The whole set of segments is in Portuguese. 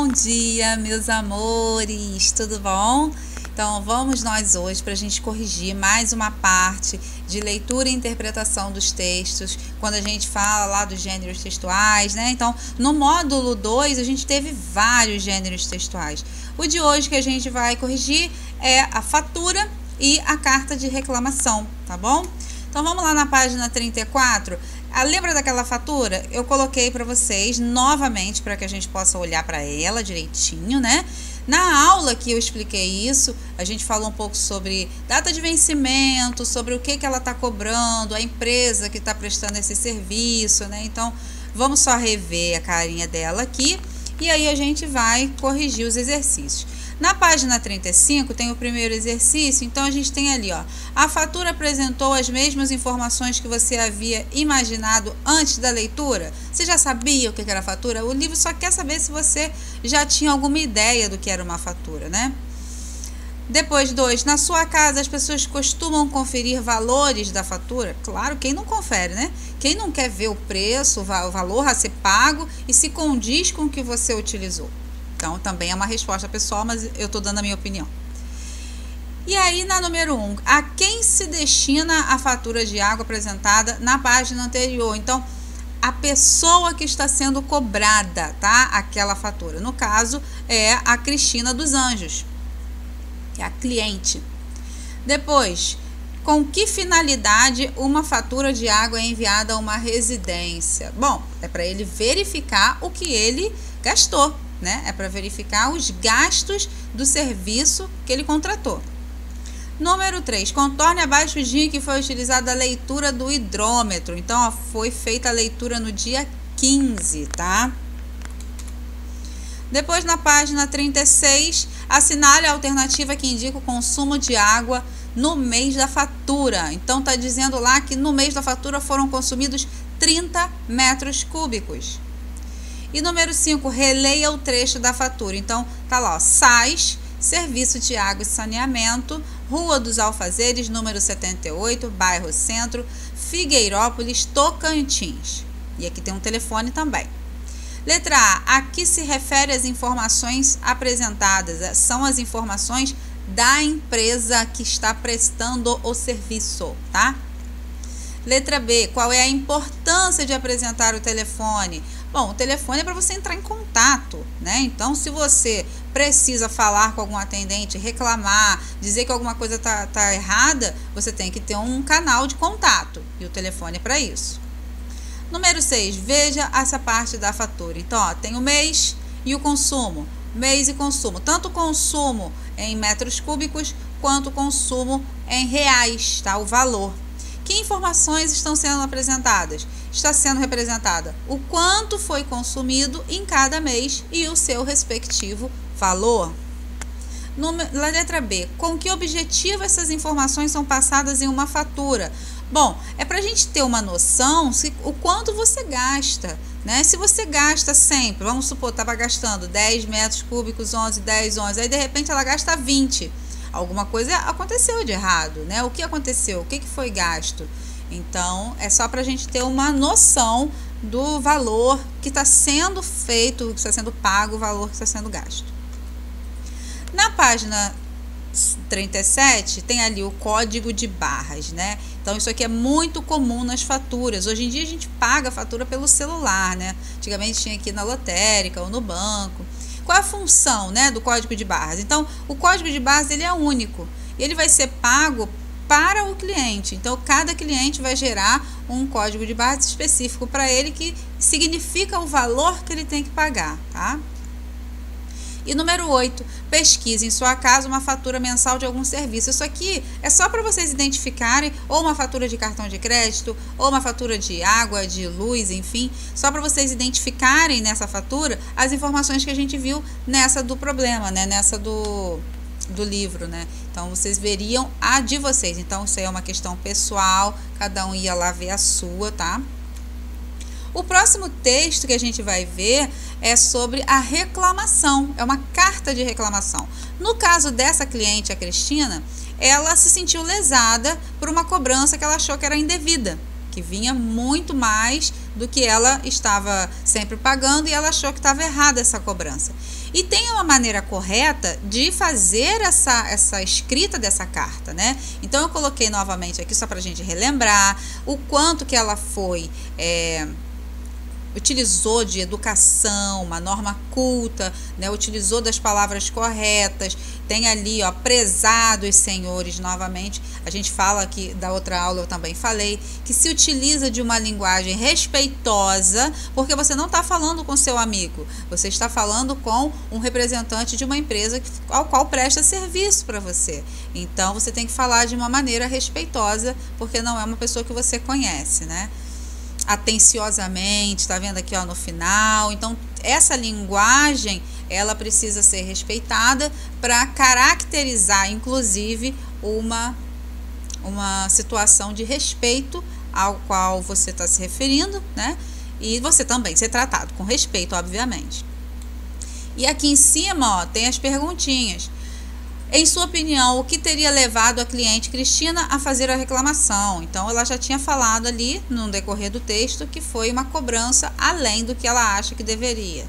Bom dia, meus amores, tudo bom? Então vamos nós hoje para a gente corrigir mais uma parte de leitura e interpretação dos textos, quando a gente fala lá dos gêneros textuais, né? Então no módulo 2 a gente teve vários gêneros textuais. O de hoje que a gente vai corrigir é a fatura e a carta de reclamação, tá bom? Então vamos lá na página 34. Lembra daquela fatura? Eu coloquei para vocês novamente para que a gente possa olhar para ela direitinho, né? Na aula que eu expliquei isso, a gente falou um pouco sobre data de vencimento, sobre o que ela está cobrando, a empresa que está prestando esse serviço, né? Então, vamos só rever a carinha dela aqui e aí a gente vai corrigir os exercícios. Na página 35 tem o primeiro exercício, então a gente tem ali, ó, a fatura apresentou as mesmas informações que você havia imaginado antes da leitura? Você já sabia o que era a fatura? O livro só quer saber se você já tinha alguma ideia do que era uma fatura, né? Depois, 2, na sua casa as pessoas costumam conferir valores da fatura? Claro, quem não confere, né? Quem não quer ver o preço, o valor a ser pago e se condiz com o que você utilizou? Então, também é uma resposta pessoal, mas eu estou dando a minha opinião. E aí, na número 1, a quem se destina a fatura de água apresentada na página anterior? Então, a pessoa que está sendo cobrada, tá? Aquela fatura. No caso, é a Cristina dos Anjos, que é a cliente. Depois, com que finalidade uma fatura de água é enviada a uma residência? Bom, é para ele verificar o que ele gastou, né? É para verificar os gastos do serviço que ele contratou. Número 3, contorne abaixo o dia em que foi utilizada a leitura do hidrômetro. Então, ó, foi feita a leitura no dia 15, tá? Depois, na página 36, assinale a alternativa que indica o consumo de água no mês da fatura. Então, tá dizendo lá que no mês da fatura foram consumidos 30 metros cúbicos. E número 5, releia o trecho da fatura. Então, tá lá, ó, SAIS, Serviço de Água e Saneamento, Rua dos Alfazeres, número 78, bairro Centro, Figueirópolis, Tocantins. E aqui tem um telefone também. Letra A, a que se refere as informações apresentadas? São as informações da empresa que está prestando o serviço, tá? Letra B, qual é a importância de apresentar o telefone? Bom, o telefone é para você entrar em contato, né? Então, se você precisa falar com algum atendente, reclamar, dizer que alguma coisa tá errada, você tem que ter um canal de contato e o telefone é para isso. Número 6, veja essa parte da fatura. Então, ó, tem o mês e o consumo. Mês e consumo. Tanto o consumo em metros cúbicos quanto o consumo em reais, tá? O valor. Que informações estão sendo apresentadas? Está sendo representada o quanto foi consumido em cada mês e o seu respectivo valor. Na letra B, com que objetivo essas informações são passadas em uma fatura? Bom, é para a gente ter uma noção o quanto você gasta, né? Se você gasta sempre, vamos supor, estava gastando 10 metros cúbicos, 11, 10, 11, aí de repente ela gasta 20. Alguma coisa aconteceu de errado, né? O que aconteceu? O que foi gasto? Então, é só para a gente ter uma noção do valor que está sendo feito, que está sendo pago, o valor que está sendo gasto. Na página 37, tem ali o código de barras, né? Então, isso aqui é muito comum nas faturas. Hoje em dia, a gente paga a fatura pelo celular, né? Antigamente, tinha aqui na lotérica ou no banco. Qual é a função, né, do código de barras? Então, o código de barras ele é único. Ele vai ser pago para o cliente. Então, cada cliente vai gerar um código de barras específico para ele que significa o valor que ele tem que pagar, tá? E número 8, pesquise em sua casa uma fatura mensal de algum serviço. Isso aqui é só para vocês identificarem ou uma fatura de cartão de crédito, ou uma fatura de água, de luz, enfim. Só para vocês identificarem nessa fatura as informações que a gente viu nessa do problema, né? Nessa do livro, né? Então, vocês veriam a de vocês. Então, isso aí é uma questão pessoal, cada um ia lá ver a sua, tá? O próximo texto que a gente vai ver é sobre a reclamação, é uma carta de reclamação. No caso dessa cliente, a Cristina, ela se sentiu lesada por uma cobrança que ela achou que era indevida, que vinha muito mais do que ela estava sempre pagando e ela achou que estava errada essa cobrança. E tem uma maneira correta de fazer essa escrita dessa carta, né? Então eu coloquei novamente aqui só para a gente relembrar o quanto que ela foi... utilizou de educação, uma norma culta, né? Utilizou das palavras corretas, tem ali, ó, prezados senhores, novamente, a gente fala aqui, da outra aula eu também falei, que se utiliza de uma linguagem respeitosa, porque você não está falando com seu amigo, você está falando com um representante de uma empresa ao qual presta serviço para você, então você tem que falar de uma maneira respeitosa, porque não é uma pessoa que você conhece, né? Atenciosamente, tá vendo aqui, ó, no final. Então essa linguagem ela precisa ser respeitada para caracterizar inclusive uma situação de respeito ao qual você está se referindo, né? E você também ser tratado com respeito, obviamente. E aqui em cima, ó, tem as perguntinhas. Em sua opinião, o que teria levado a cliente Cristina a fazer a reclamação? Então, ela já tinha falado ali, no decorrer do texto, que foi uma cobrança além do que ela acha que deveria.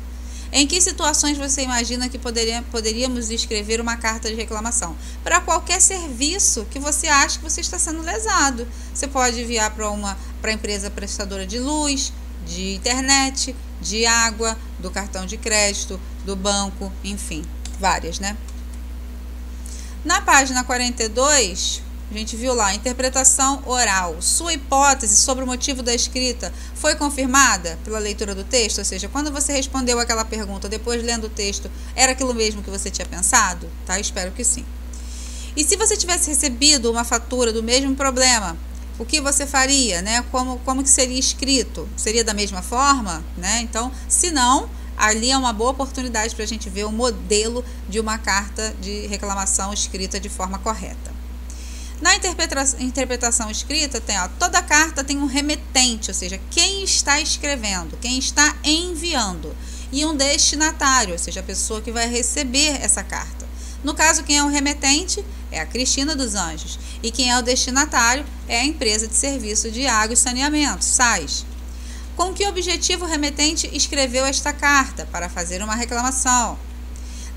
Em que situações você imagina que poderíamos escrever uma carta de reclamação? Para qualquer serviço que você acha que você está sendo lesado. Você pode enviar para a empresa prestadora de luz, de internet, de água, do cartão de crédito, do banco, enfim, várias, né? Na página 42, a gente viu lá, interpretação oral. Sua hipótese sobre o motivo da escrita foi confirmada pela leitura do texto? Ou seja, quando você respondeu aquela pergunta, depois lendo o texto, era aquilo mesmo que você tinha pensado? Tá? Espero que sim. E se você tivesse recebido uma fatura do mesmo problema, o que você faria, né? Como que seria escrito? Seria da mesma forma, né? Então, se não, ali é uma boa oportunidade para a gente ver o modelo de uma carta de reclamação escrita de forma correta. Na interpretação escrita, tem, ó, toda carta tem um remetente, ou seja, quem está escrevendo, quem está enviando, e um destinatário, ou seja, a pessoa que vai receber essa carta. No caso, quem é o remetente é a Cristina dos Anjos, e quem é o destinatário é a empresa de serviço de água e saneamento, SAES. Com que objetivo o remetente escreveu esta carta? Para fazer uma reclamação.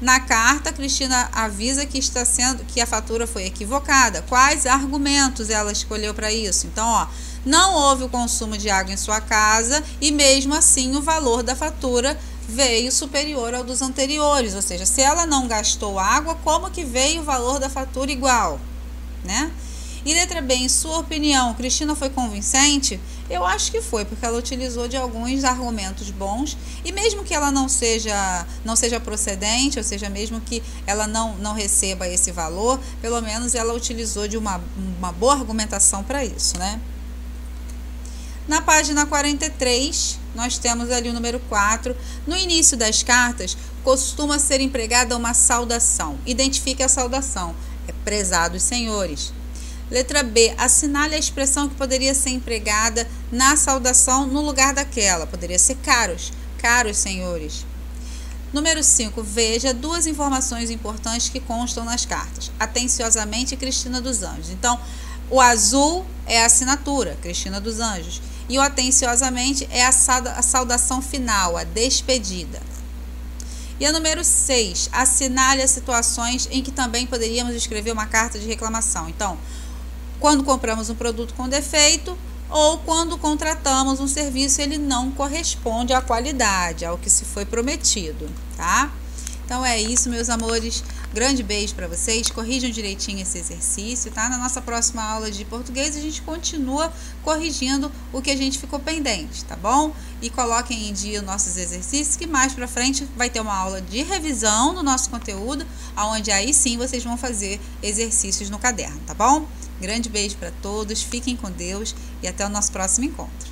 Na carta, Cristina avisa que a fatura foi equivocada. Quais argumentos ela escolheu para isso? Então, ó, não houve o consumo de água em sua casa e mesmo assim o valor da fatura veio superior ao dos anteriores. Ou seja, se ela não gastou água, como que veio o valor da fatura igual, né? E letra B, em sua opinião, Cristina foi convincente? Eu acho que foi, porque ela utilizou de alguns argumentos bons, e mesmo que ela não seja procedente, ou seja, mesmo que ela não receba esse valor, pelo menos ela utilizou de uma boa argumentação para isso, né? Na página 43, nós temos ali o número 4. No início das cartas, costuma ser empregada uma saudação. Identifique a saudação. É prezados senhores. Letra B, assinale a expressão que poderia ser empregada na saudação no lugar daquela. Poderia ser caros, caros senhores. Número 5, veja duas informações importantes que constam nas cartas. Atenciosamente, Cristina dos Anjos. Então, o azul é a assinatura, Cristina dos Anjos. E o atenciosamente é a saudação final, a despedida. E a número 6, assinale as situações em que também poderíamos escrever uma carta de reclamação. Então, quando compramos um produto com defeito ou quando contratamos um serviço e ele não corresponde à qualidade, ao que se foi prometido, tá? Então é isso, meus amores. Grande beijo para vocês. Corrijam direitinho esse exercício, tá? Na nossa próxima aula de português a gente continua corrigindo o que a gente ficou pendente, tá bom? E coloquem em dia os nossos exercícios, que mais para frente vai ter uma aula de revisão do nosso conteúdo, onde aí sim vocês vão fazer exercícios no caderno, tá bom? Grande beijo para todos, fiquem com Deus e até o nosso próximo encontro.